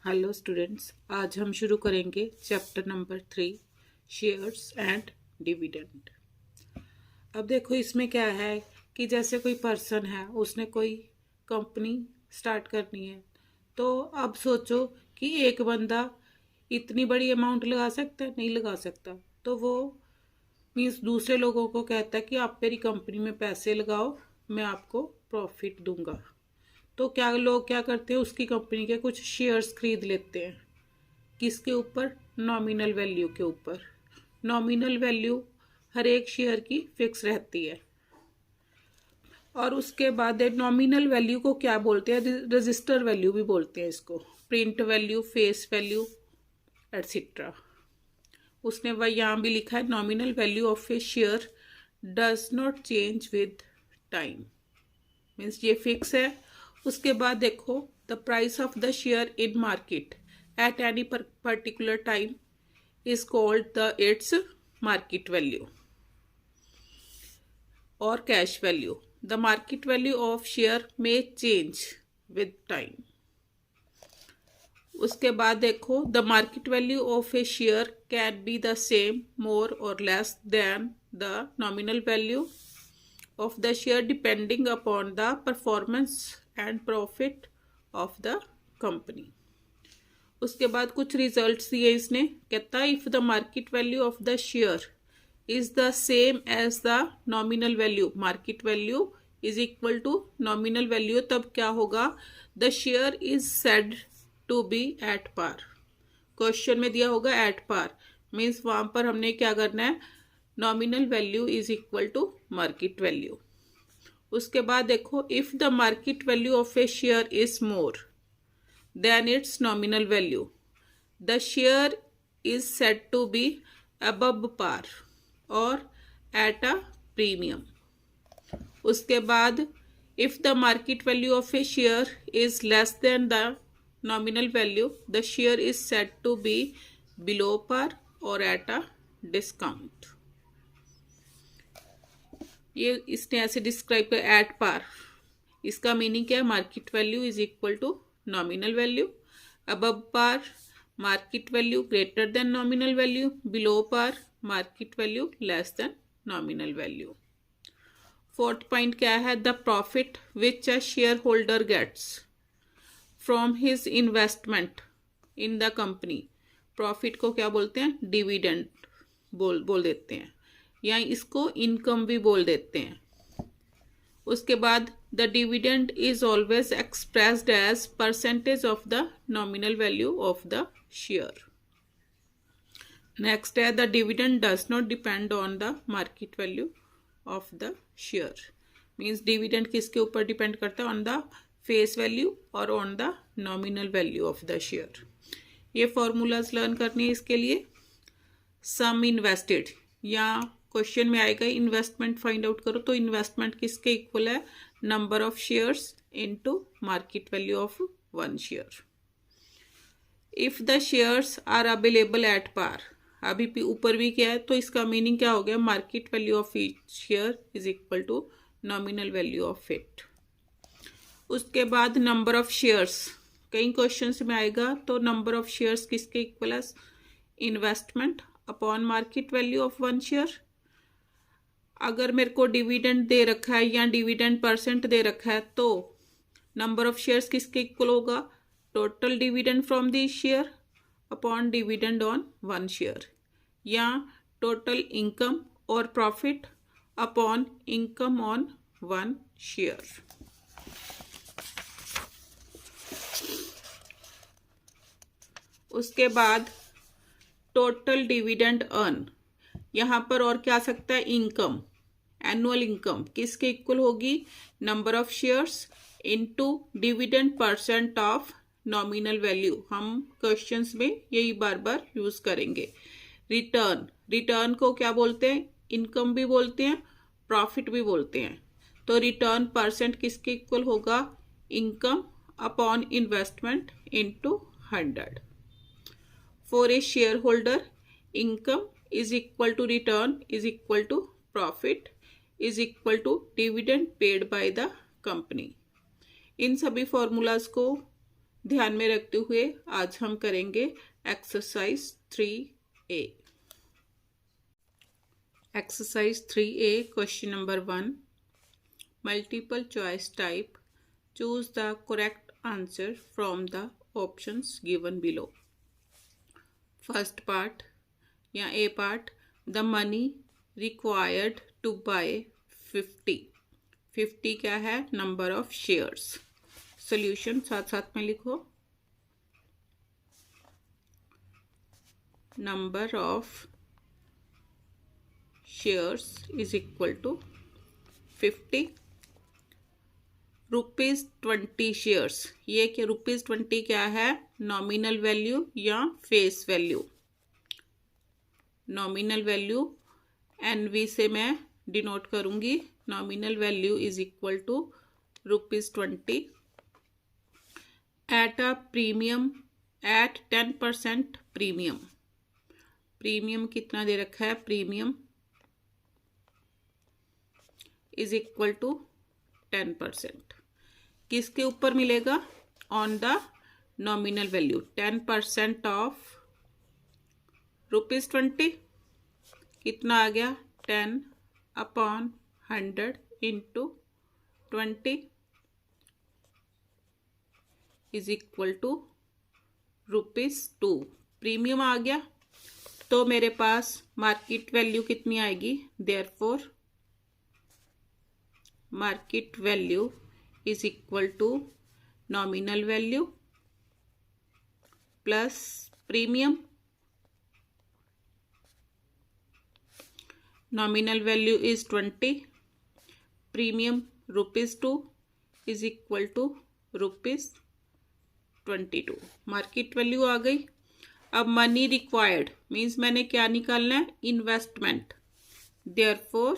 Hello students, आज हम शुरू करेंगे chapter number 3 shares and dividend. अब देखो इसमें क्या है कि जैसे कोई पर्सन है, उसने कोई कंपनी स्टार्ट करनी है, तो अब सोचो कि एक बंदा इतनी बड़ी अमाउंट लगा सकता है? नहीं लगा सकता। तो वो मीन्स दूसरे लोगों को कहता है कि आप मेरी कंपनी में पैसे लगाओ, मैं आपको प्रॉफिट दूंगा। तो क्या लोग क्या करते हैं, उसकी कंपनी के कुछ शेयर्स खरीद लेते हैं। किसके ऊपर? नॉमिनल वैल्यू के ऊपर। नॉमिनल वैल्यू हर एक शेयर की फिक्स रहती है। और उसके बाद नॉमिनल वैल्यू को क्या बोलते हैं? रजिस्टर वैल्यू भी बोलते हैं इसको। Print value, face value etcetera. उसने वह यहाँ भी लिखा है, nominal value of a share does not change with time. Means ये फिक्स है। उसके बाद देखो, the price of the share in market at any particular time is called the it's market value और cash value. The market value of share में change with time. उसके बाद देखो, the market value of a share can be the same, मोर और less than the nominal value of the share depending upon the performance and profit of the company। उसके बाद कुछ results दिए इसने। कहता है if the market value of the share is the same as the nominal value, market value is equal to nominal value, तब क्या होगा? The share is said to be at par. Question में दिया होगा एट पार, मीन्स वहां पर हमने क्या करना है? Nominal value is equal to market value. उसके बाद देखो, if the market value of a share is more than its nominal value, the share is said to be above par और एट अ प्रीमियम। उसके बाद if the market value of a share is less than the nominal value, the share is said to be below par और at a discount. ये इसने ऐसे describe कर, at par. इसका meaning क्या है? Market value is equal to nominal value, above par market value greater than nominal value, below par market value less than nominal value. Fourth point क्या है? The profit which a share holder gets from his investment in the company. Profit को क्या बोलते हैं? Dividend बोल देते हैं, या इसको इनकम भी बोल देते हैं। उसके बाद the dividend is always expressed as percentage of the nominal value of the share. Next है, the dividend does not depend on the market value of the share. Means dividend किसके ऊपर डिपेंड करता है? ऑन द फेस वैल्यू और on the nominal value of the share. ये formulas learn करनी है इसके लिए। सम इन्वेस्टेड, या क्वेश्चन में आएगा इन्वेस्टमेंट फाइंड आउट करो, तो इन्वेस्टमेंट किसके इक्वल है? Number of shares into market value of one share. If the shares are available at par, अभी ऊपर भी क्या है, तो इसका मीनिंग क्या हो गया? Market value of each share is equal to nominal value of it. उसके बाद नंबर ऑफ शेयर्स, कई क्वेश्चन में आएगा, तो नंबर ऑफ शेयर्स किसके इक्वल है? Investment upon market value of one share. अगर मेरे को डिविडेंड दे रखा है या डिविडेंड परसेंट दे रखा है, तो नंबर ऑफ शेयर्स किसके इक्वल होगा? Total dividend from the share upon dividend on one share, या टोटल इनकम और profit upon income on one share. उसके बाद टोटल डिविडेंड अर्न, यहाँ पर और क्या आ सकता है? इनकम, एनुअल इनकम किसके इक्वल होगी? Number of shares into dividend percent of nominal value. हम क्वेश्चंस में यही बार बार यूज करेंगे। रिटर्न, रिटर्न को क्या बोलते हैं? इनकम भी बोलते हैं, प्रॉफिट भी बोलते हैं। तो रिटर्न परसेंट किसके इक्वल होगा? Income upon investment into 100। For a share holder, income is equal to return is equal to profit is equal to dividend paid by the company। इन सभी फॉर्मूलाज को ध्यान में रखते हुए आज हम करेंगे exercise 3A। Exercise 3A question number 1, multiple choice type. Choose the correct answer from the options given below. First part या A part, the money required to buy 50 क्या है? Number of shares. सॉल्यूशन साथ साथ में लिखो। Number of shares is equal to 50। ₹20 shares, ये क्या ₹20 क्या है? नॉमिनल वैल्यू या face value? Nominal value NV से मैं डिनोट करूंगी। Nominal value is equal to ₹20 at a premium at 10% premium. Premium कितना दे रखा है? Premium is equal to 10%। किसके ऊपर मिलेगा? On the nominal value. 10% of ₹20 कितना आ गया? 10/100 into 20 is equal to ₹2। Premium आ गया तो मेरे पास मार्केट वैल्यू कितनी आएगी? Therefore market value is equal to nominal value plus premium. Nominal value is 20, premium ₹2 is equal to ₹22। Market value आ गई। अब मनी रिक्वायर्ड मीन्स मैंने क्या निकालना है? Investment. Therefore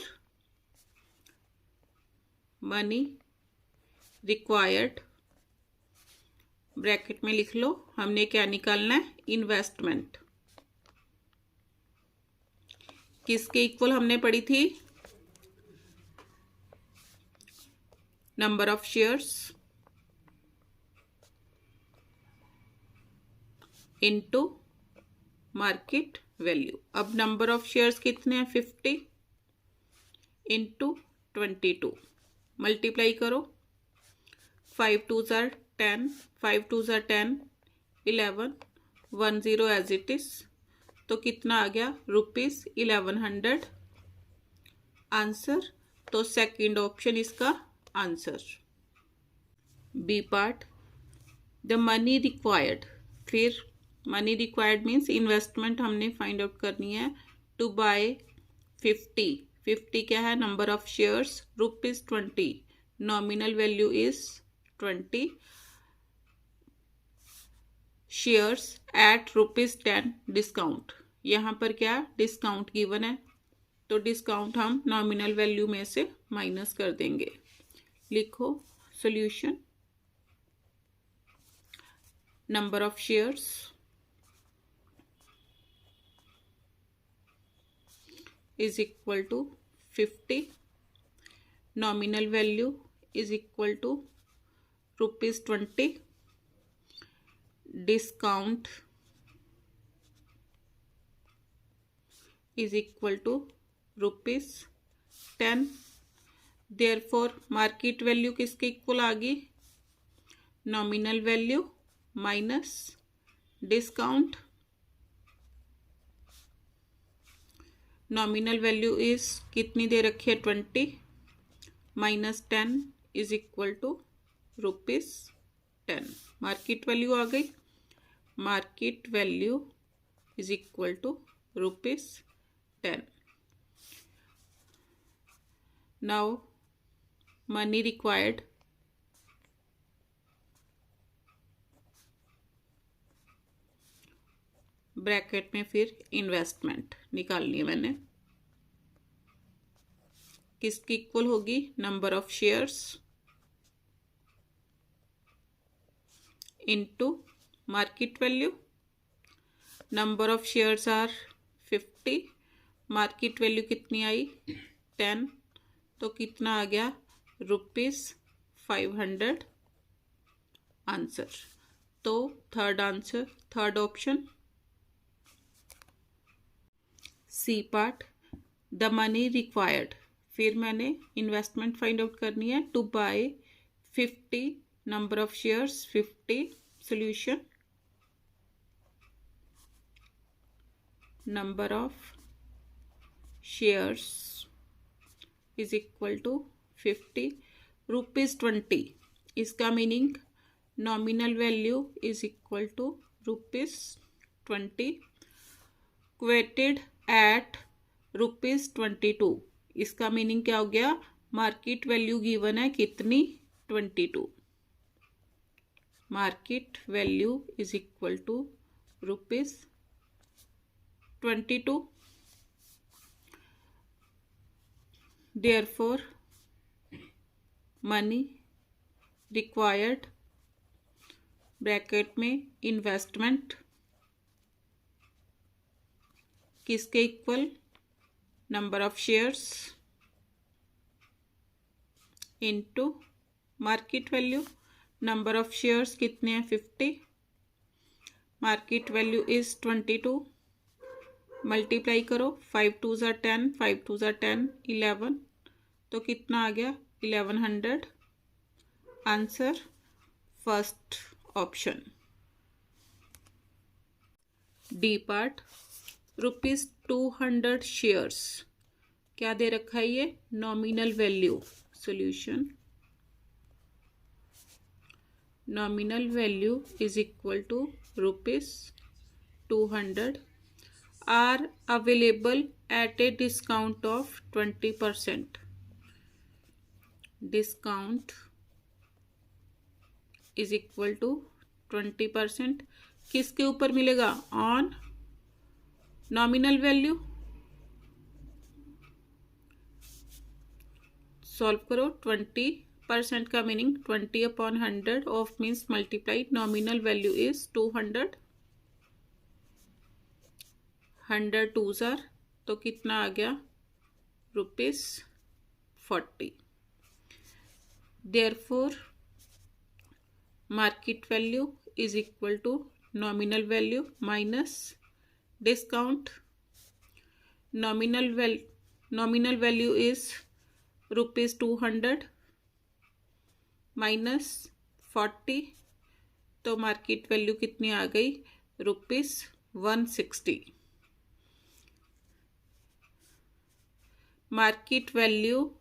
money required, bracket में लिख लो, हमने क्या निकालना है? इन्वेस्टमेंट। किसके इक्वल हमने पढ़ी थी? Number of shares into market value. अब नंबर ऑफ शेयर्स कितने हैं? 50 इंटू 22। मल्टीप्लाई करो। 5 2s are 10, 5 2s are 10, 11, 10 as it is. तो कितना आ गया? ₹1100 आंसर। तो सेकंड ऑप्शन इसका answer. B part, the money required. फिर मनी रिक्वायर्ड मीन्स इन्वेस्टमेंट हमने फाइंड आउट करनी है। टू बाय 50 क्या है? Number of shares ₹20। Nominal value is 20 shares at ₹10 discount. यहाँ पर क्या डिस्काउंट गिवन है तो डिस्काउंट हम नॉमिनल वैल्यू में से माइनस कर देंगे। लिखो solution. Number of shares is equal to 50, nominal value is equal to ₹20, discount is equal to ₹10। Therefore market value किसके इक्वल आ गई? Nominal value minus discount. Nominal value is कितनी दे रखी है? 20 minus 10 is equal to ₹10। Market value आ गई। Market value is equal to ₹10। Now money required, bracket में फिर इन्वेस्टमेंट निकालनी है मैंने। किसकी इक्वल होगी? Number of shares into market value. Number of shares are 50, market value कितनी आई? 10, तो कितना आ गया? ₹500 आंसर। तो third answer, third option C part, the money required. फिर मैंने इन्वेस्टमेंट फाइंड आउट करनी है, to buy 50 number of shares 50, solution number of shares is equal to 50 ₹20। इसका meaning nominal value is equal to ₹20, quoted at ₹22। इसका meaning क्या हो गया, market value given है कितनी, 22। Market value is equal to ₹22। Therefore, money required bracket में investment किसके equal, number of shares into market value. Number of shares कितने हैं, 50, मार्केट वैल्यू इज 22, मल्टीप्लाई करो, 5 2 ज़ा 10, 5 2 ज़ा 10, 11, तो कितना आ गया, 1100। Answer first option. D part, ₹200 shares, क्या दे रखा है ये, nominal value, solution nominal value is equal to ₹200 are available at a discount of 20%। Discount is equal to 20%, किसके ऊपर मिलेगा, ऑन नॉमिनल वैल्यू। सॉल्व करो, 20% का meaning 20/100 of means multiply, nominal value is 200, 100 2 ज़ार, तो कितना आ गया, ₹40। Therefore, market value is equal to nominal value minus discount. Nominal value is ₹200 minus 40, तो मार्केट वैल्यू कितनी आ गई, ₹160। Market value,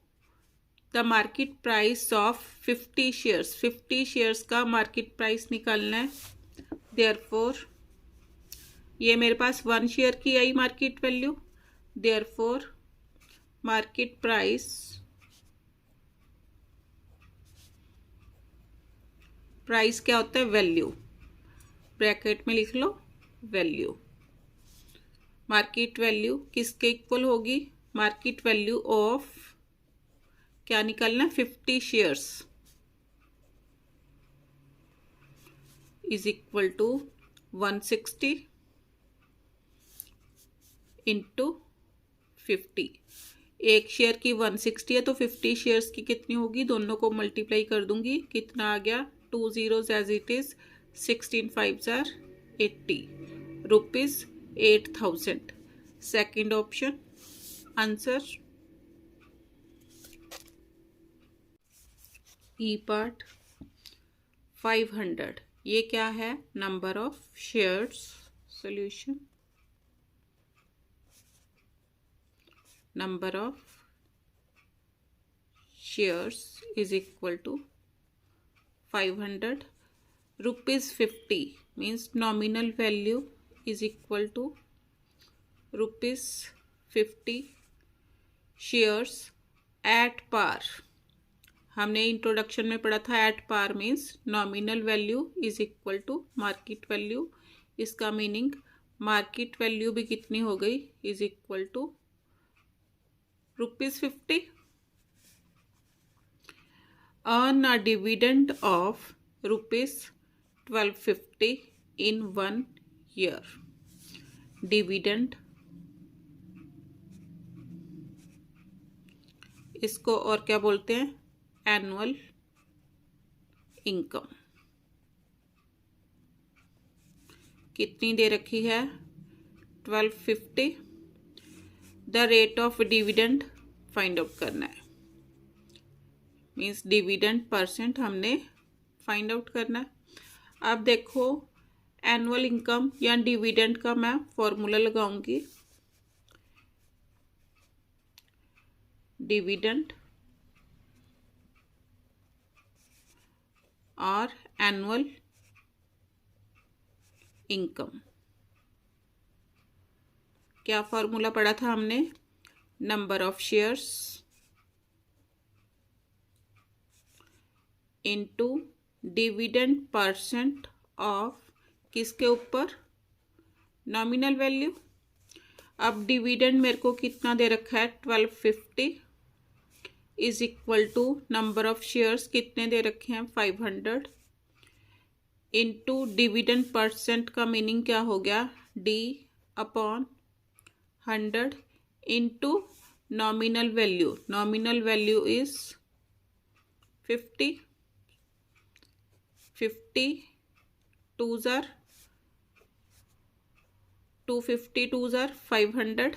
the market price of 50 shares, 50 shares का market price निकालना है। देयरफॉर ये मेरे पास 1 शेयर की आई market value, therefore market price क्या होता है, वैल्यू, ब्रैकेट में लिख लो वैल्यू। मार्केट वैल्यू किसके इक्वल होगी, मार्केट वैल्यू ऑफ, क्या निकालना, 50 shares is equal to 160 into 50। एक शेयर की 160 है तो 50 शेयर्स की कितनी होगी, दोनों को मल्टीप्लाई कर दूंगी, कितना आ गया, 2 zeros एज इट इज, 16 5 ज़ार 80, ₹8,000। Second option answer. E part, 500, ये क्या है, number of shares, solution number of shares is equal to 500, ₹50 means nominal value is equal to ₹50 shares at par. हमने इंट्रोडक्शन में पढ़ा था at par means nominal value is equal to market value. इसका meaning market value भी कितनी हो गई, is equal to ₹50। Earn a dividend of ₹1250 in 1 year. Dividend, इसको और क्या बोलते हैं, एनुअल इनकम। कितनी दे रखी है 1250। The rate of dividend find out करना है, मीन्स डिविडेंड परसेंट हमने फाइंड आउट करना है। अब देखो एनुअल इनकम या डिविडेंड का मैं फॉर्मूला लगाऊंगी। डिविडेंड और एनुअल इनकम, क्या फॉर्मूला पढ़ा था हमने? Number of shares into dividend percent of किसके ऊपर? Nominal value. अब डिविडेंड मेरे को कितना दे रखा है 1250 is equal to number of shares कितने दे रखे हैं 500 इनटू डिविडेंड परसेंट का मीनिंग क्या हो गया D upon 100 into nominal value. Nominal value is 50 2 जार 250 2 जार 500,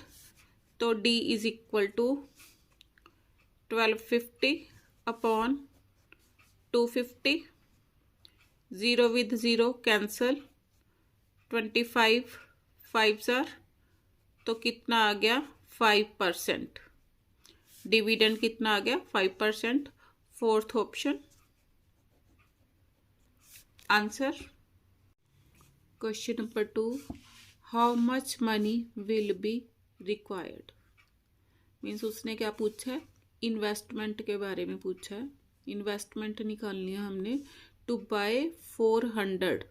तो D is equal to 1250 upon 250, 0 with 0 cancel, 25 5 जार, तो कितना आ गया 5%। डिविडेंड कितना आ गया 5%। Fourth option answer. Question number 2, how much money will be required. Means उसने क्या पूछा है? इन्वेस्टमेंट के बारे में पूछा है। इन्वेस्टमेंट निकालनी है हमने। टू बाय 400,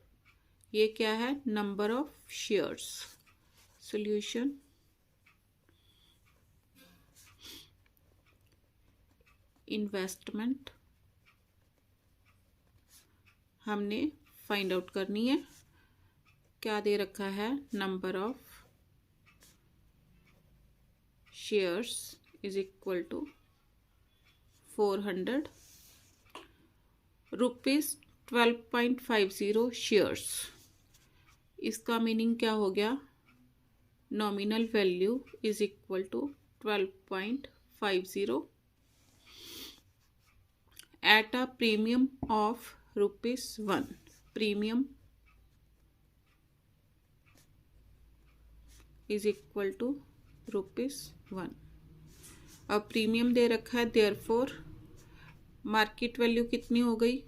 ये क्या है? Number of shares. Solution, investment हमने फाइंड आउट करनी है। क्या दे रखा है? Number of shares is equal to 400, rupees 12.50 shares. इसका मीनिंग क्या हो गया? Nominal value is equal to 12.50 at a premium of ₹1। Premium is equal to ₹1। अब प्रीमियम दे रखा है, देयरफॉर मार्केट वैल्यू कितनी हो गई?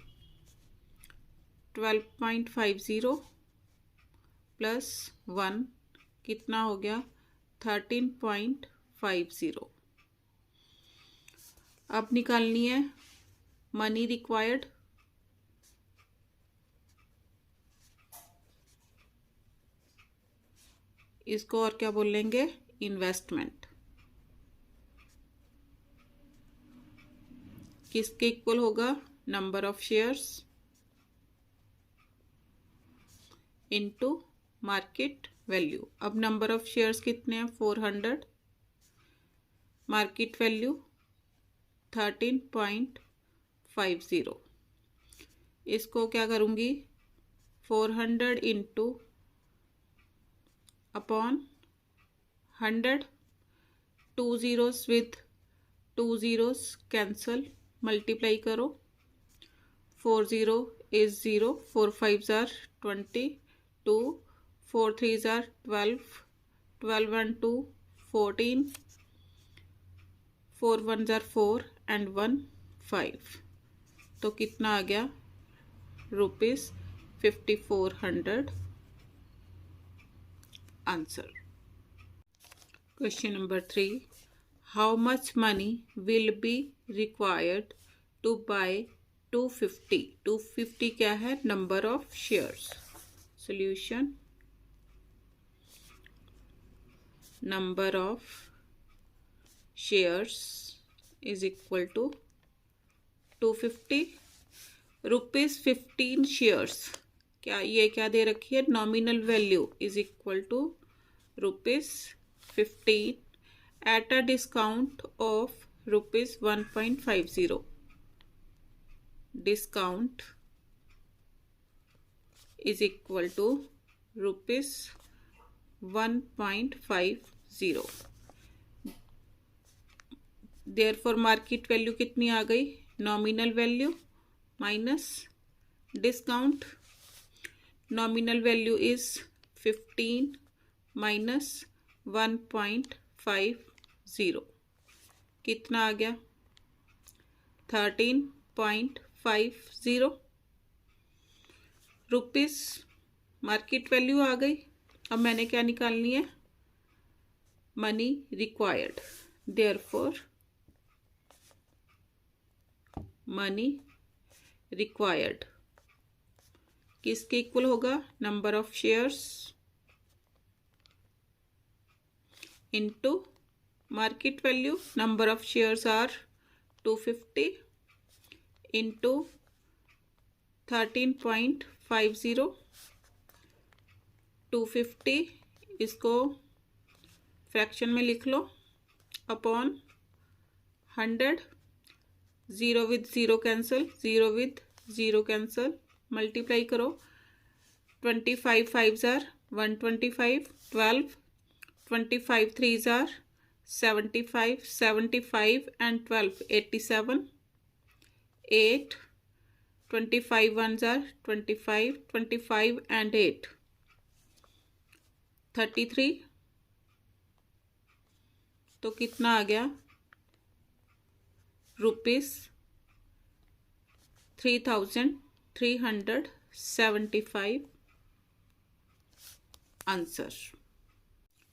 12.50 प्लस 1 कितना हो गया? 13.50। अब निकालनी है मनी रिक्वायर्ड। इसको और क्या बोलेंगे? इन्वेस्टमेंट। किसके इक्वल होगा? Number of shares into market value. अब नंबर ऑफ शेयर्स कितने हैं? 400, मार्केट वैल्यू 13.50। इसको क्या करूंगी? 400 into upon 100, 2 zeros with 2 zeros cancel, multiply करो। 4 0 is 0, 4 5s are 20, 2 4 3s are 12, 12 and 2 14, 4 1s are 4 and 1 5। तो कितना आ गया? ₹5400 answer. Question number 3, how much money will be required to buy 250। 250 क्या है? Number of shares. Solution, number of shares is equal to 250 ₹15 shares. क्या ये क्या दे रखी है? Nominal value is equal to ₹15 at a discount of ₹1.50। Discount is equal to rupees 1.50। Therefore market value कितनी आ गई, nominal value minus discount. Nominal value is 15 minus 1.50, कितना आ गया 13.50 रुपीस मार्केट वैल्यू आ गई। अब मैंने क्या निकालनी है, money required. Therefore money required किसके इक्वल होगा, number of shares into market value. Number of shares are 250 into 13.50। 250 इसको फ्रैक्शन में लिख लो upon 100। 0 with 0 cancel, 0 with 0 cancel, multiply करो। 25 5s are 125, 12, 25 3s are 75, 75 and 12 87, 8, 25 1s are 25, 25 and 8 33। तो कितना आ गया, rupees 3,375 answer.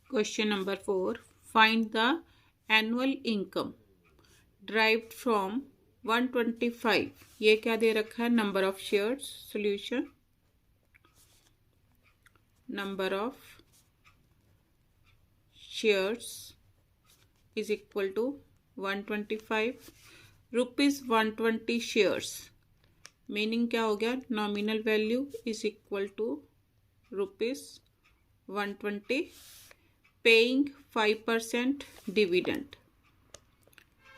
Question number 4, find the annual income derived from 125। ये क्या दे रखा है, number of shares. Solution, number of shares is equal to 125 rupees 120 shares, meaning क्या हो गया, nominal value is equal to rupees 120, paying 5% dividend.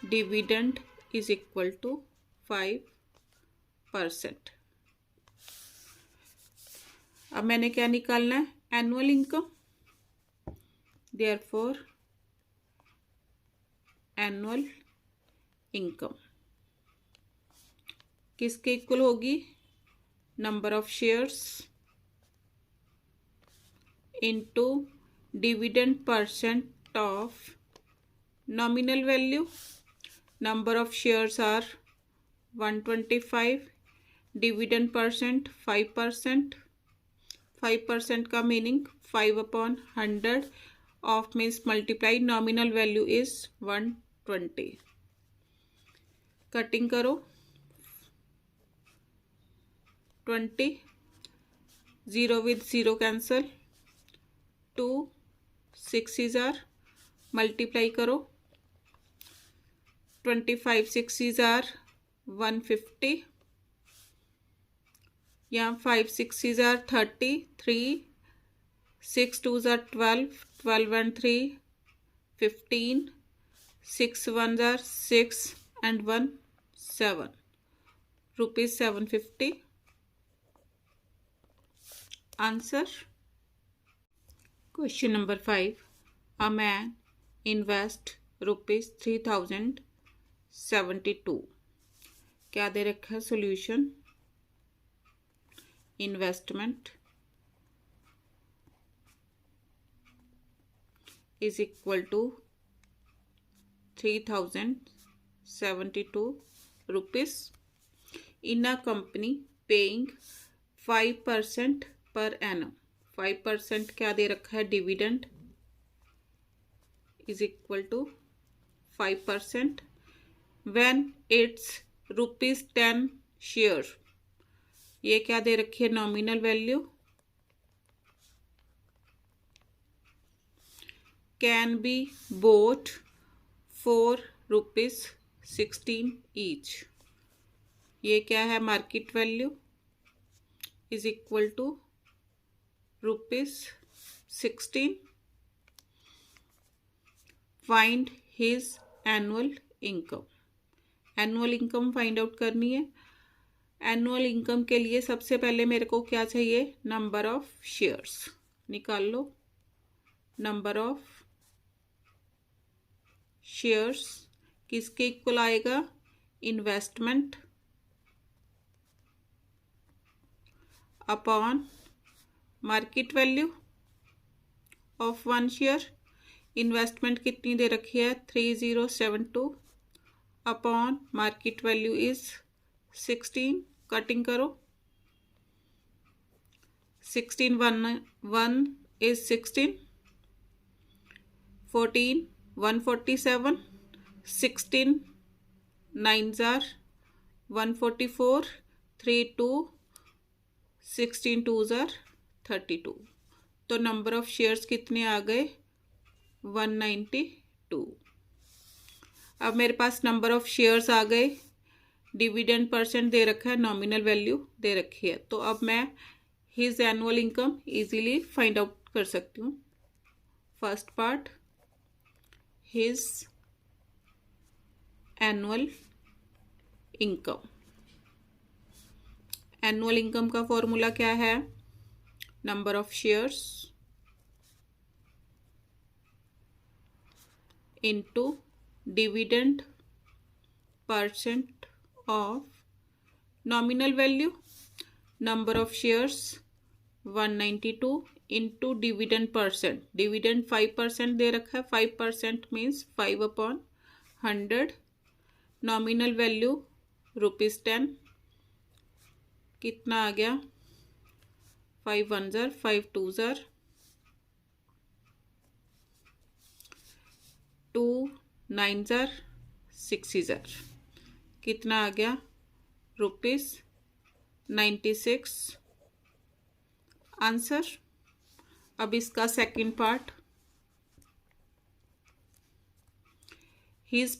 Dividend is equal to 5%। अब मैंने क्या निकालना है, annual income. Therefore annual income किसके इक्वल होगी, number of shares into dividend percent of nominal value. Number of shares are 125, dividend percent 5%। 5% का meaning 5/100 of means multiply, nominal value is 120। Cutting करो, 20, 0 with 0 cancel, 2 6s are, multiply करो, 25 6s are 150, यहाँ 5 6s are 30, 3 6 2s are 12, 12 and 3 15, 6 1s are 6 and 1 7, rupees 750 answer। Question number 5, a man invest rupees 3072। क्या दे रखा है, solution, investment is equal to 3072 rupees in a company paying 5% per annum। 5% क्या दे रखा है, dividend is equal to 5% when it's rupees 10 share. ये क्या दे रखी है, nominal value, can be bought for rupees 16 each। ये क्या है, market value is equal to rupees 16। Find his annual income. Annual income find out करनी है। एनुअल इनकम के लिए सबसे पहले मेरे को क्या चाहिए, नंबर ऑफ शेयर्स निकाल लो। नंबर ऑफ शेयर्स किसके इक्वल आएगा, investment upon market value of one share. Investment कितनी दे रखी है, 3072 upon market value is 16। Cutting करो, 16 1 is 16, 14 147, 16 9s are 144, 3 2, 16 2s are 32। तो नंबर ऑफ शेयर्स कितने आ गए, 192। अब मेरे पास नंबर ऑफ शेयर्स आ गए, डिविडेंड परसेंट दे रखा है, नॉमिनल वैल्यू दे रखी है। तो अब मैं his annual income easily find out कर सकती हूँ। First part, his annual income. Annual income का फॉर्मूला क्या है, number of shares into dividend percent of nominal value. Number of shares 192 into dividend percent. Dividend 5% दे रखा है, 5% मीन्स 5/100। Nominal value ₹10। कितना आ गया, 5 1s are 5 2s are 2 9s are 6s are। कितना आ गया, ₹96 आंसर। अब इसका second part, his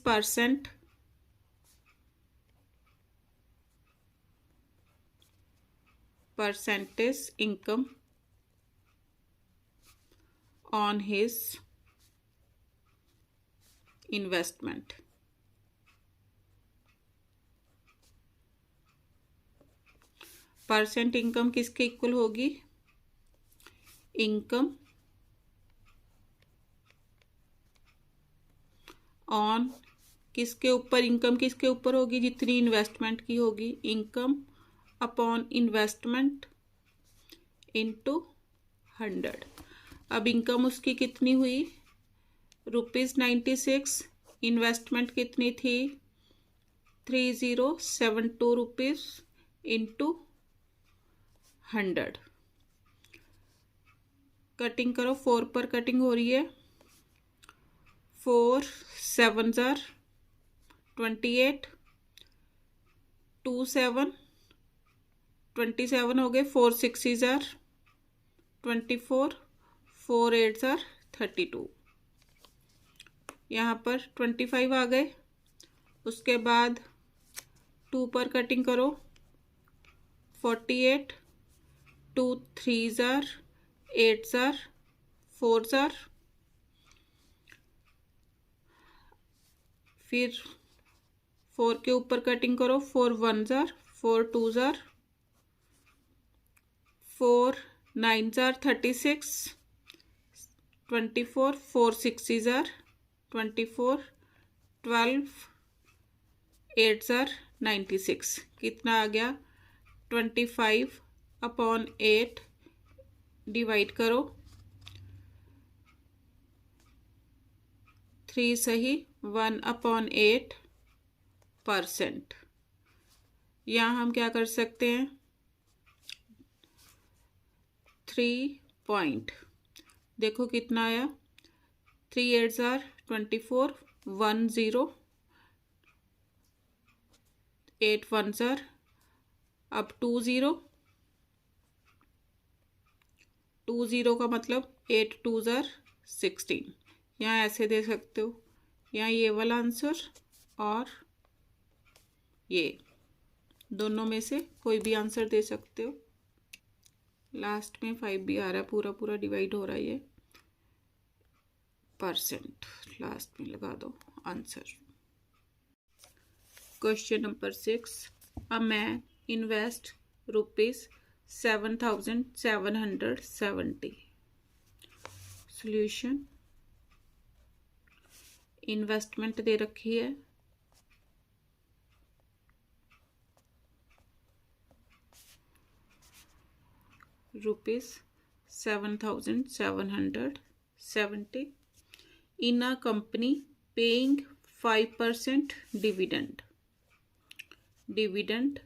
percentage income on his investment. Percent income किसके इक्वल होगी, इनकम ऑन किसके ऊपर, इनकम किसके ऊपर होगी, जितनी इन्वेस्टमेंट की होगी। Income upon investment into 100। अब इनकम उसकी कितनी हुई, ₹96। इन्वेस्टमेंट कितनी थी, 3072 रुपीज इंटू 100। कटिंग करो, 4 पर कटिंग हो रही है, 4 7s are 28, 2 7 27 हो गए, 4 6s are 24, 4 8s are 32। यहाँ पर 25 आ गए। उसके बाद 2 पर कटिंग करो, 48, 2 3s are 8s are 4s are, फिर 4 के ऊपर कटिंग करो, 4 1s are 4 2s are 4 9s are 36, 24 4 6s are 24, 12 8s are 96। कितना आ गया, 25/8 डिवाइड करो, 3 सही, 1/8%। यहाँ हम क्या कर सकते हैं, 3 पॉइंट, देखो कितना आया, 3 8s are 24, 1 0, 8 1s are, अब 2 0, 2 0 का मतलब 8 2s are 16। यहाँ ऐसे दे सकते हो, यहाँ ये वाला आंसर और ये दोनों में से कोई भी आंसर दे सकते हो। लास्ट में 5 भी आ रहा है, पूरा पूरा डिवाइड हो रहा है, ये परसेंट लास्ट में लगा दो answer. Question number 6, a man invest rupees 7,770. Solution, investment दे रखी है ₹7,770 in a company paying 5% dividend. Dividend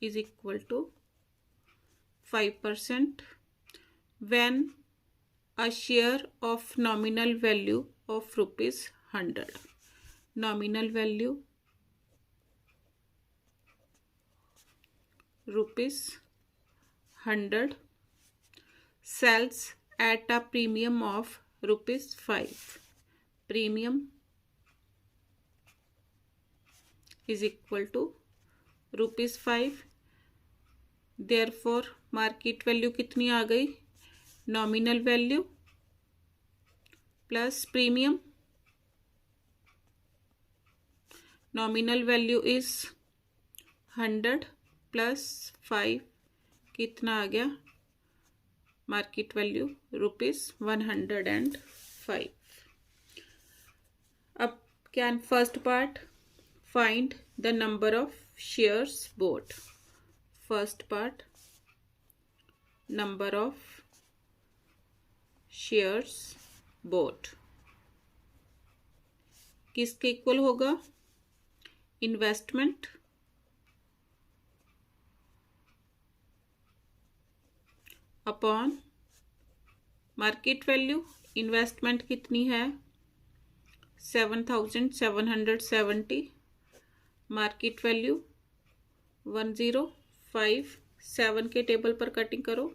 is equal to 5% when a share of nominal value of ₹100. Nominal value ₹100 sells at a premium of ₹5. Premium is equal to ₹5. Therefore market value कितनी आ गई? Nominal value plus premium. Nominal value is 100 plus 5 कितना आ गया? Market value ₹105. अब क्या first part, find the number of shares bought. First part, number of shares bought किसके इक्वल होगा? Investment upon market value. Investment कितनी है? 7,770. Market value 105. 7 के टेबल पर कटिंग करो.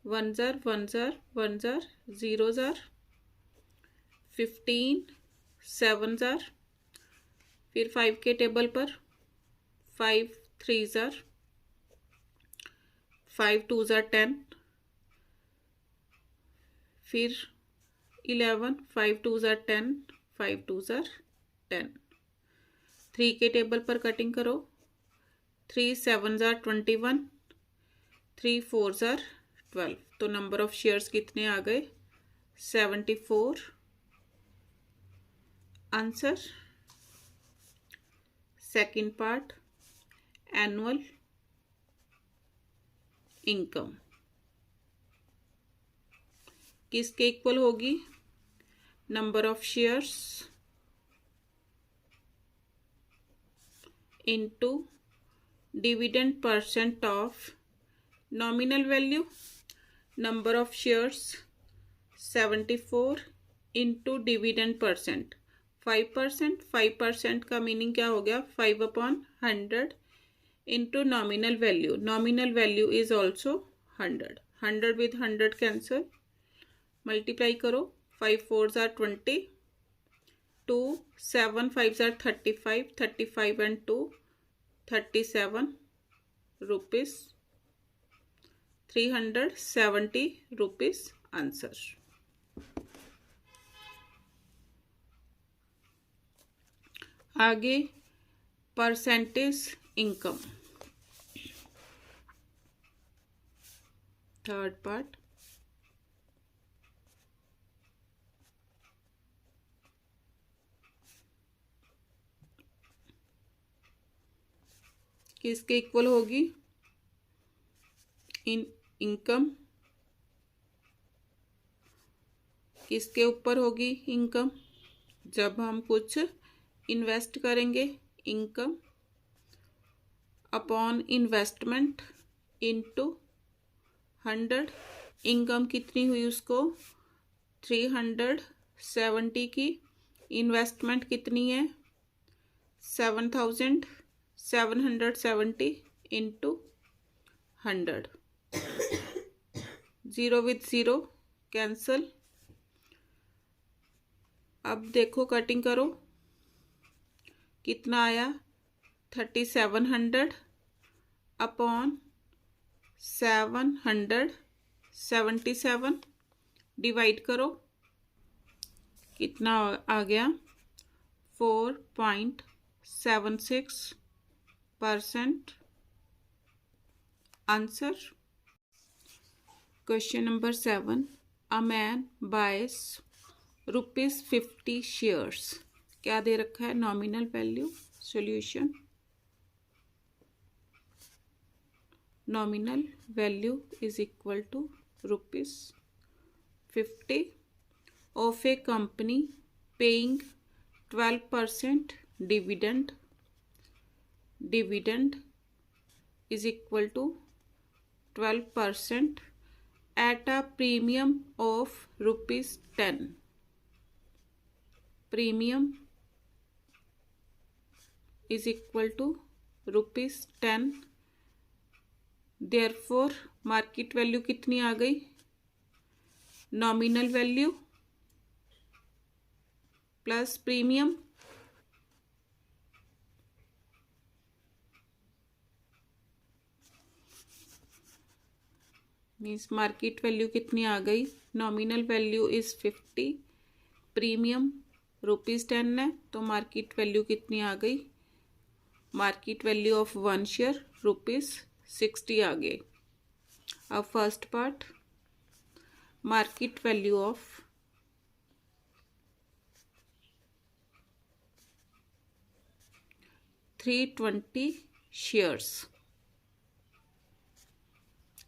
1 jar 1 jar 1 jar 0 jar 15. 7 jar. फिर 5 के टेबल पर 5 3 जार 5 2 जार 10. फिर 11. 5 2 जार 10 5 2 जार 10. 3 के टेबल पर कटिंग करो. 3 7 जार 21. 3 4 जार 12. तो नंबर ऑफ शेयर्स कितने आ गए? 74. Answer. Second part, annual income किसके इक्वल होगी? Number of shares into dividend percent of nominal value. Number of shares 74 into dividend percent 5%. 5% का मीनिंग क्या हो गया? 5/100 into nominal value. Nominal value is also 100. 100 with 100 cancel. Multiply करो. 5 4 are 20. 2 7 5 are 35. 35 and 2 37 rupees. 370 rupees answer. आगे percentage income, third part. किसके equal होगी? Income किसके ऊपर होगी? इनकम जब हम कुछ इन्वेस्ट करेंगे. Income upon investment into 100. Income कितनी हुई उसको? 370 की. इन्वेस्टमेंट कितनी है? 7,770 इंटू 100. 0 with 0 cancel. अब देखो कटिंग करो कितना आया? 3700 अपॉन 777 डिवाइड करो. कितना आ गया? 4.76%. Answer question number 7, a man buys ₹50 shares, क्या दे रखा है, nominal value, solution, nominal value is equal to ₹50 of a company paying 12% dividend, dividend is equal to 12% at a premium of ₹10. Premium is equal to ₹10. Therefore market value कितनी आ गई, nominal value plus premium means market value कितनी आ गई, nominal value is 50, premium ₹10 है, तो market value कितनी आ गई, मार्केट वैल्यू ऑफ 1 शेयर ₹60 आ गए. अब first part, market value of 320 shares.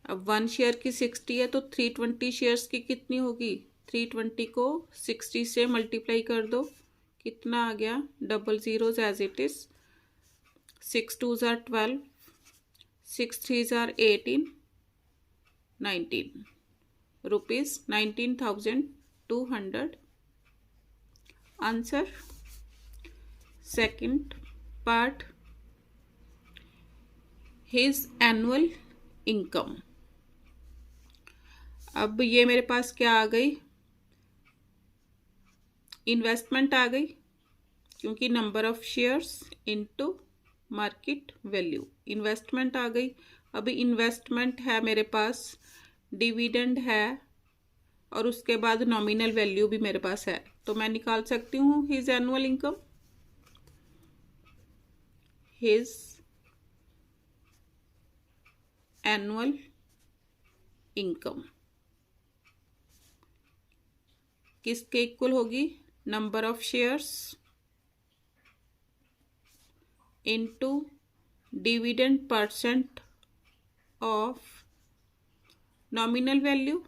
अब 1 शेयर की 60 है तो 320 शेयर्स की कितनी होगी, 320 को 60 से मल्टीप्लाई कर दो, कितना आ गया, double zeros as it is, 6 2s are 12, 6 3s are 18, 19 rupees 19,200. Answer second part, his annual income. अब ये मेरे पास क्या आ गई, इन्वेस्टमेंट आ गई, क्योंकि number of shares into market value, investment आ गई. अभी इन्वेस्टमेंट है मेरे पास, डिविडेंड है, और उसके बाद नॉमिनल वैल्यू भी मेरे पास है, तो मैं निकाल सकती हूँ his annual income. His annual income किसके इक्वल होगी, number of shares into dividend percent of nominal value.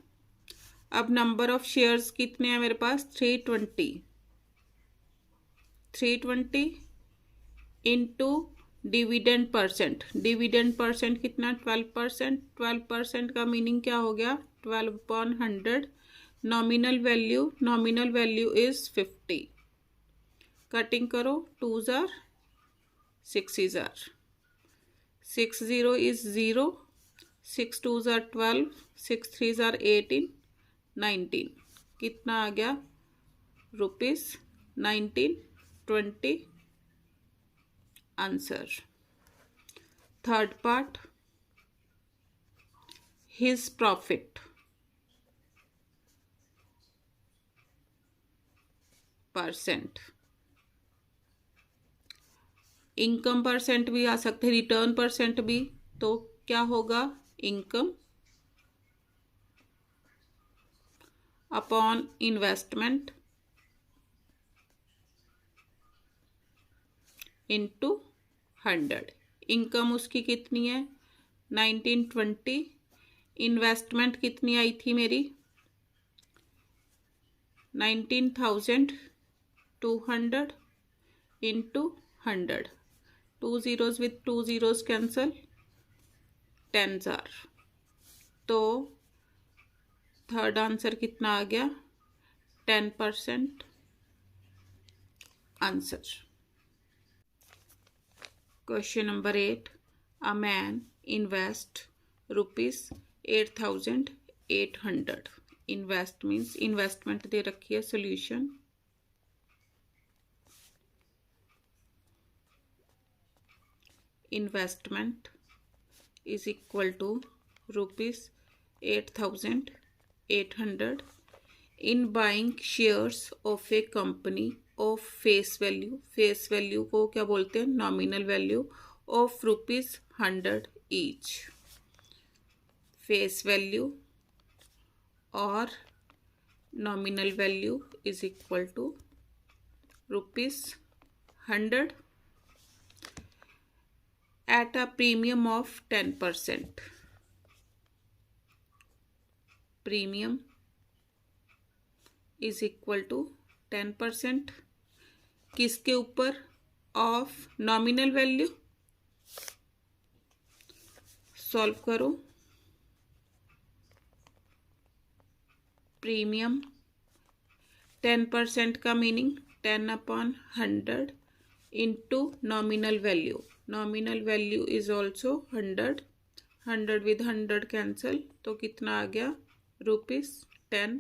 अब नंबर ऑफ शेयर्स कितने हैं मेरे पास, 320 into dividend percent, dividend percent कितना, 12%. 12% का मीनिंग क्या हो गया, 12/100. Nominal value is 50. कटिंग करो, 2s are 6s are 6 0 is 0, 6 2s are 12, 6 3s are 18, 19, कितना आ गया, ₹1920. Answer third part, his profit percent, income percent भी आ सकते हैं, रिटर्न परसेंट भी, तो क्या होगा, income upon investment into 100. Income उसकी कितनी है, 1920, इन्वेस्टमेंट कितनी आई थी मेरी, 19,200 इंटू 100, 2 zeros with 2 zeros कैंसल, 10s are, तो थर्ड आंसर कितना आ गया, 10%. Answer question number 8, a man invest ₹8,800. Invest means investment दे रखी है, solution, investment is equal to ₹8,800 in buying shares of a company of face value, face value को क्या बोलते हैं, nominal value, of ₹100 each. Face value और nominal value is equal to ₹100 at a premium of 10%. Premium is equal to 10%. किसके ऊपर? Of nominal value. Solve करो। Premium 10% का meaning 10/100 into nominal value. Nominal value is also 100। 100 with 100 cancel, तो कितना आ गया? ₹10।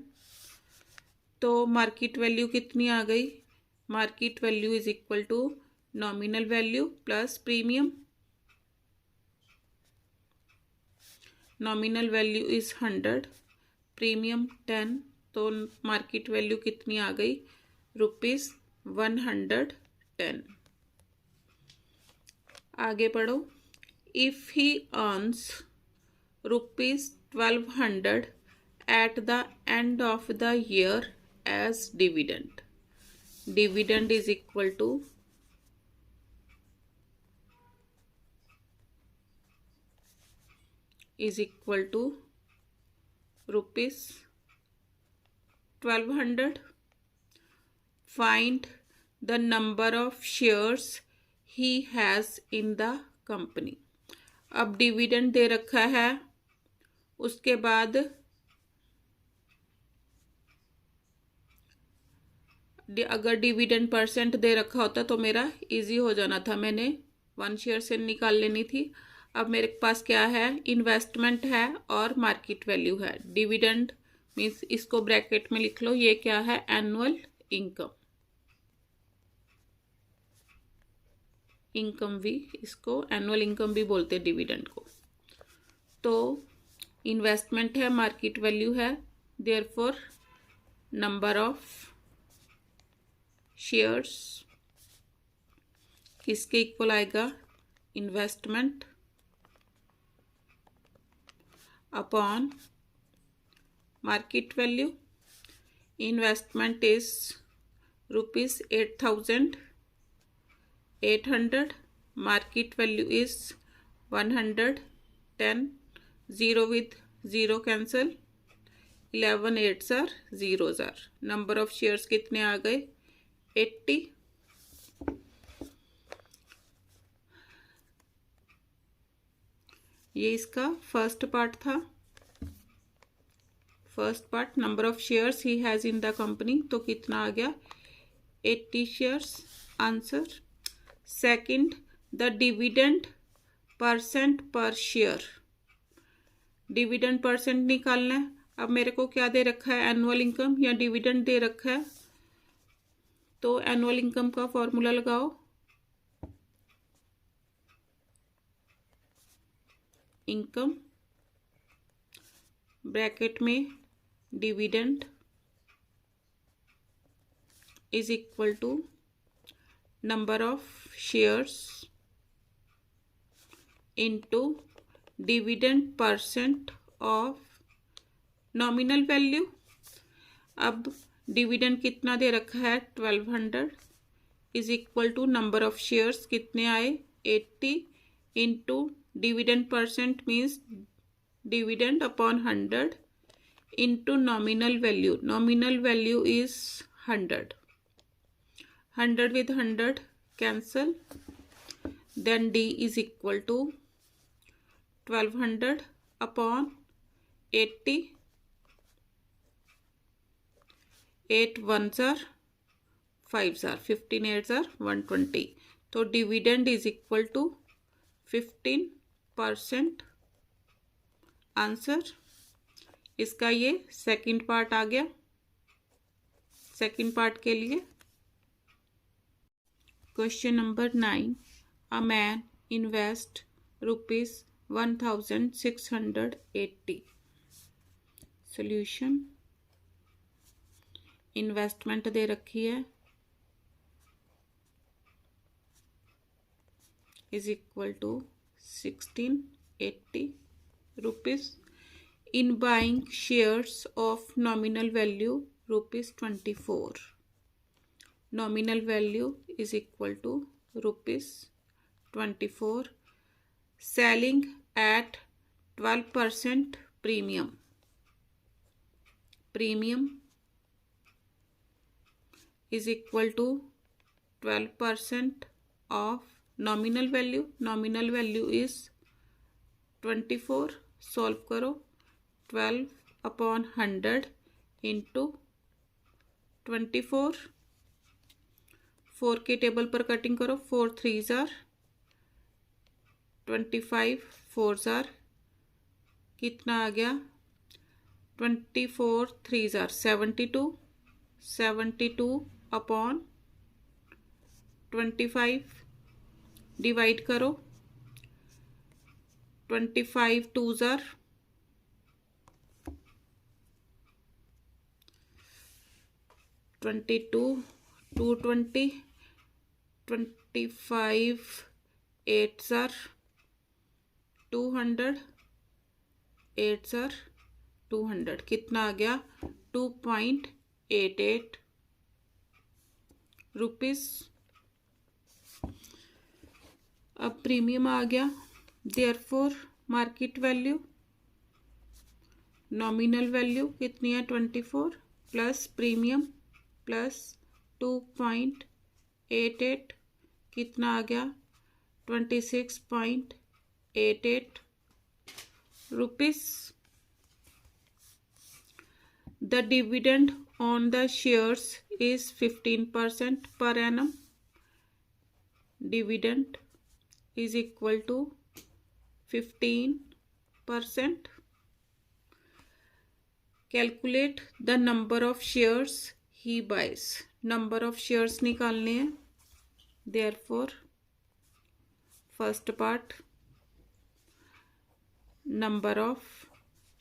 तो मार्केट वैल्यू कितनी आ गई? Market value is equal to nominal value plus premium. Nominal value is 100, premium 10, तो मार्केट वैल्यू कितनी आ गई? ₹110। आगे पढ़ो। If he earns ₹1200 at the end of the year as dividend. Dividend is equal to ₹1200. Find the number of shares he has in the company. अब dividend दे रखा है, उसके बाद अगर डिविडेंड परसेंट दे रखा होता तो मेरा इजी हो जाना था, मैंने 1 शेयर से निकाल लेनी थी। अब मेरे पास क्या है? इन्वेस्टमेंट है और मार्केट वैल्यू है। डिविडेंड मीन्स इसको ब्रैकेट में लिख लो, ये क्या है? Annual income. इनकम भी, इसको एनुअल इनकम भी बोलते हैं डिविडेंड को। तो इन्वेस्टमेंट है, मार्केट वैल्यू है, देयरफॉर नंबर ऑफ शेयर्स किसके इक्वल आएगा? Investment upon market value. Investment is ₹8,800, market value is 110, 0 with 0 cancel, 11 8s are zeros are। number of shares कितने आ गए? 80। ये इसका फर्स्ट पार्ट था। First part number of shares he has in the company, तो कितना आ गया? 80 shares. Answer. Second, the dividend percent per share. Dividend percent निकालना है। अब मेरे को क्या दे रखा है? एनुअल इनकम या डिविडेंड दे रखा है, तो एनुअल इनकम का फॉर्मूला लगाओ। इनकम ब्रैकेट में dividend is equal to number of shares into dividend percent of nominal value. अब डिविडेंड कितना दे रखा है? 1200 is equal to number of shares कितने आए? 80 into dividend percent means dividend upon 100 into nominal value. Nominal value is 100। 100 with 100 cancel, then D is equal to 1200 upon 80। 8 1s are 5s are 15 8s are 120। तो dividend is equal to 15%। Answer. इसका ये second part आ गया। Second part के लिए question number 9, a man invest ₹1680। Solution. Investment दे रखी है is equal to 1680 rupees. in buying shares of nominal value rupees 24. Nominal value is equal to rupees 24. Selling at 12% premium. Premium is equal to 12% of nominal value. Nominal value is 24. Solve करो 12/100 into 24. 4 के table पर cutting करो. 4 3s are 25. 4s are कितना आ गया? 24 3s are 72. 72/25 divide करो. 25 2s are 22. 220. 25 8s are 200. 8s are 200. कितना आ गया? 2.88 रुपीस. अब प्रीमियम आ गया. Therefore market value nominal value कितनी है? 24 प्लस प्रीमियम प्लस 2.88 कितना आ गया? 26.88 rupees. The dividend on the shares is 15% per annum. Dividend is equal to 15%. Calculate the number of shares he buys. Number of shares निकालने हैं. Therefore, first part number of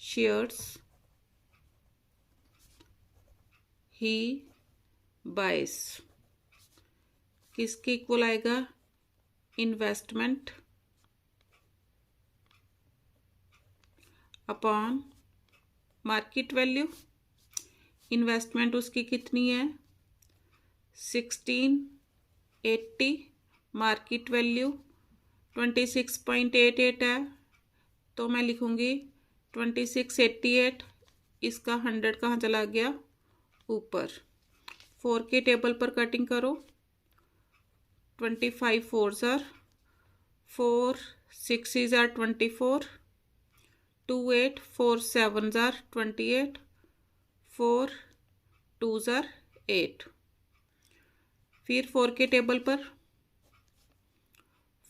shares he buys किसके equal आएगा? Investment upon market value. Investment उसकी कितनी है? 1680. Market value 26.88 है, तो मैं लिखूंगी 2688. इसका 100 कहाँ चला गया? ऊपर. 4 के टेबल पर कटिंग करो. 25 4s are 4. 6s are 24. 2 8 4 7s are 28. 4 2s are 8. फिर 4 के टेबल पर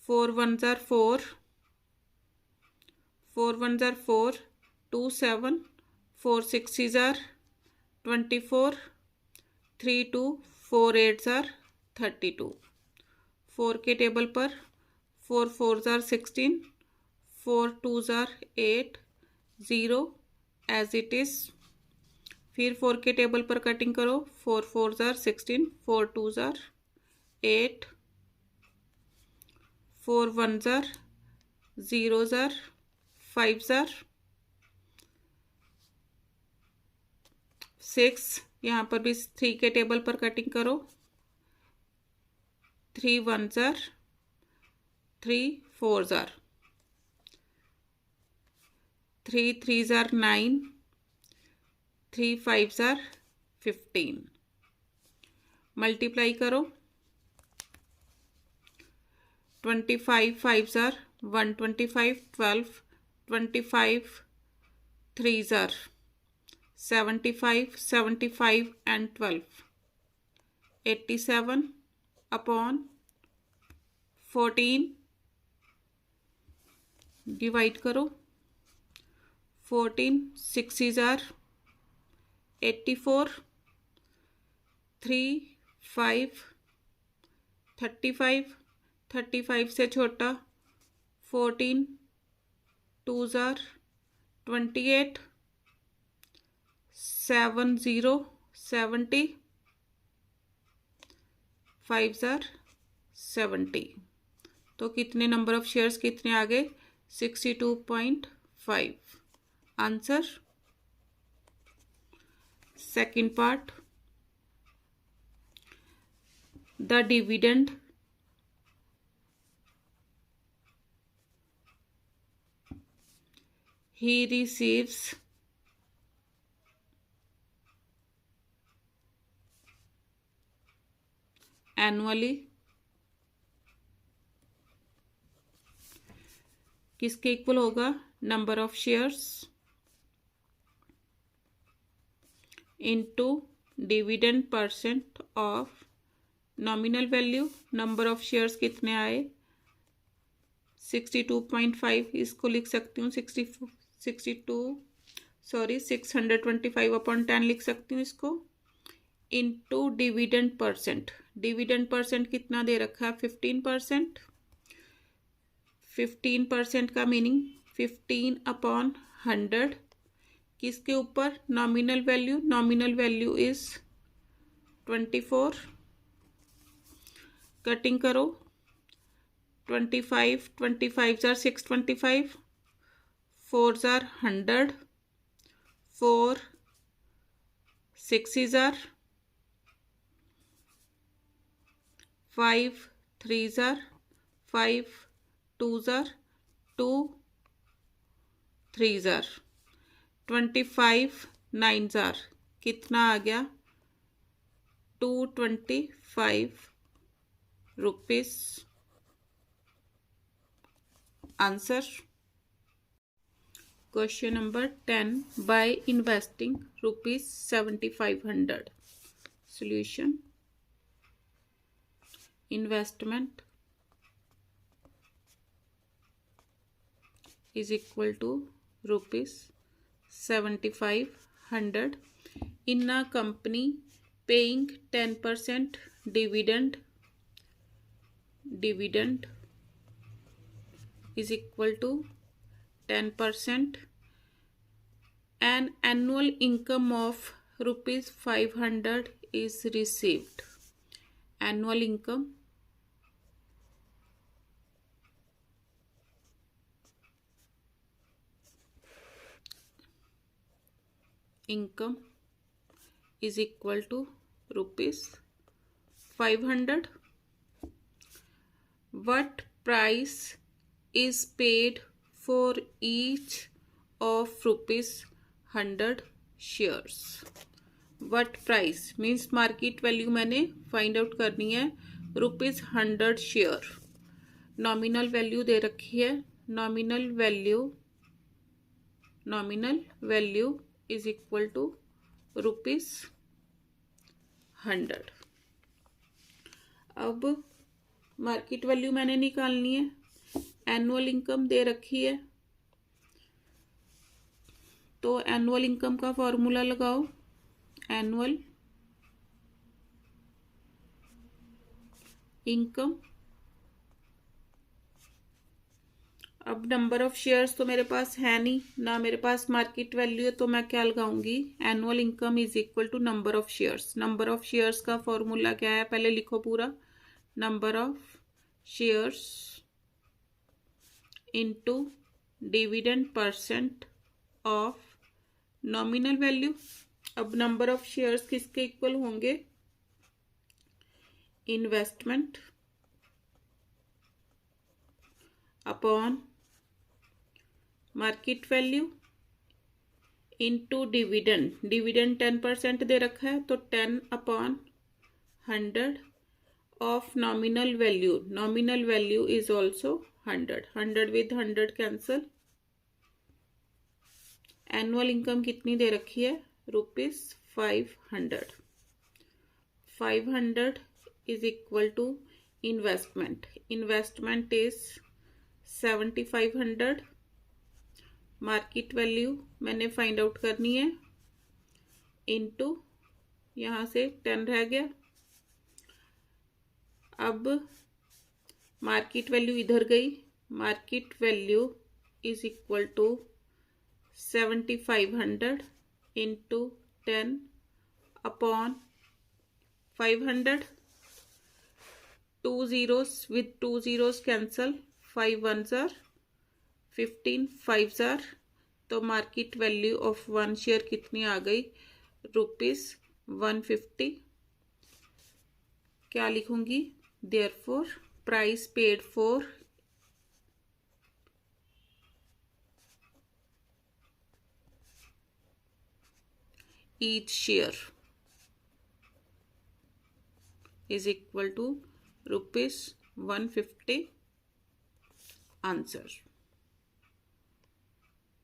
4 1s are 4. 4 1s are 4. 2 7. 4 6s are 24. 3 2 4 8s are 32. 4 के टेबल पर 4 4s are 16. 4 2s are 8. 0 as it is. फिर 4 के टेबल पर कटिंग करो. 4 4s are 16. 4 2s are 8. 4 1s are 0s are 5s are 6. यहाँ पर भी 3 के टेबल पर कटिंग करो. 3 1s are 3 4s are 3 3s are 9. 3 5s are 15. Multiply करो. 25 5s are 125. 12 25 3s are 75. 75 and 12 87 upon 14 divide करो. 14 6s are 84. 3 5 35. 35 से छोटा. 14 2s are 28. 7 0 70. 5s are 70. तो कितने नंबर ऑफ शेयर्स कितने आ गए? 62.5. Answer. Second part, the dividend he receives annually किसके इक्वल होगा? Number of shares into dividend percent of nominal value. Number of shares कितने आए? 62.5। इसको लिख सकती हूँ 625/10 लिख सकती हूँ इसको, into dividend percent. Dividend percent कितना दे रखा है? 15%। 15% का मीनिंग 15/100 किसके ऊपर? Nominal value. Nominal value is 24। Cutting करो, 25 25 jar 625, 4 jar 100, 4 6 jar 5, 3 jar 5, 2 jar 2, 3 jar 25, 9 jar कितना आ गया? 225 rupees. Answer. Question number 10, by investing ₹7500। Solution, investment is equal to ₹7500 in a company paying 10% dividend is equal to 10%. An annual income of ₹500 is received. Annual income is equal to ₹500. What price is paid for each of ₹100 shares? What price means market value मैंने find out करनी है। ₹100 share. Nominal value दे रखी है। Nominal value is equal to ₹100। अब market value मैंने निकालनी है। एनुअल इनकम दे रखी है, तो एनुअल इनकम का फॉर्मूला लगाओ। Annual income. अब नंबर ऑफ शेयर्स तो मेरे पास है नहीं, ना मेरे पास मार्केट वैल्यू है, तो मैं क्या लगाऊंगी? Annual income is equal to number of shares. Number of shares का फॉर्मूला क्या है? पहले लिखो पूरा। Number of shares into dividend percent of nominal value. अब नंबर ऑफ शेयर्स किसके इक्वल होंगे? Investment upon market value into dividend. Dividend 10% दे रखा है, तो 10/100 of nominal value. Nominal value is also 100। 100 with 100 cancel. Annual income कितनी दे रखी है? ₹500। 500 is equal to investment. Investment is 7500। Market value मैंने फाइंड आउट करनी है, इनटू यहाँ से 10 रह गया। अब मार्केट वैल्यू इधर गई। Market value is equal to 7500 into 10/500। 2 zeros with 2 zeros cancel। 5 1s are 15, 5s are तो market value of one share कितनी आ गई, ₹150। क्या लिखूंगी, therefore price paid for each share is equal to ₹150 answer.